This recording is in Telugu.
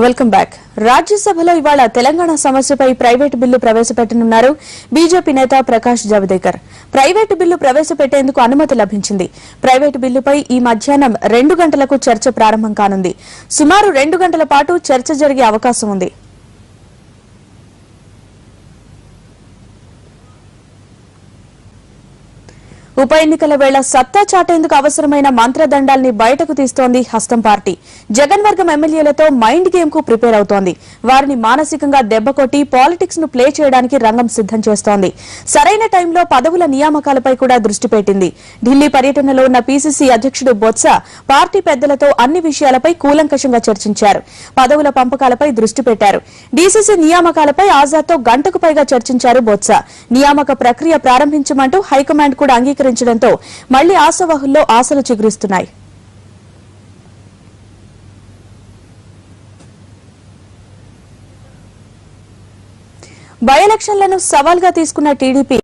Welcome back. రాజ్యసభలో ఇవాళ తెలంగాణ సమస్యపై ప్రైవేటు బిల్లు ప్రవేశపెట్టనున్నారు బీజేపీ నేత ప్రకాష్ జావదేకర్. ప్రైవేటు బిల్లు ప్రవేశపెట్టేందుకు అనుమతి లభించింది. ప్రైవేటు బిల్లుపై ఈ మధ్యాహ్నం 2 గంటలకు చర్చ ప్రారంభం కానుంది. సుమారు 2 గంటల పాటు చర్చ జరిగే అవకాశం ఉంది. ఉప ఎన్నికల వేళ సత్తా చాటేందుకు అవసరమైన మంత్రదండాల్ని బయటకు తీస్తోంది హస్తం పార్టీ. జగన్ వర్గం ఎమ్మెల్యేలతో మైండ్ గేమ్ కు ప్రిపేర్ అవుతోంది. వారిని మానసికంగా దెబ్బకొట్టి పాలిటిక్స్ ను ప్లే చేయడానికి రంగం సిద్దం చేస్తోంది. సరైన టైంలో పదవుల నియామకాలపై కూడా దృష్టి పెట్టింది. ఢిల్లీ పర్యటనలో ఉన్న పీసీసీ అధ్యక్షుడు బొత్స పార్టీ పెద్దలతో అన్ని విషయాలపై కూలంకషంగా చర్చించారు. పదవుల పంపకాలపై దృష్టి పెట్టారు. డీసీసీ నియామకాలపై ఆజాద్తో గంటకు పైగా చర్చించారు బొత్స. నియామక ప్రక్రియ ప్రారంభించమంటూ హైకమాండ్ కూడా అంగీకరించడంతో మళ్లీ ఆశావహుల్లో ఆశలు చిగురిస్తున్నాయి. బై ఎలక్షన్లను సవాల్గా తీసుకున్న టీడీపీ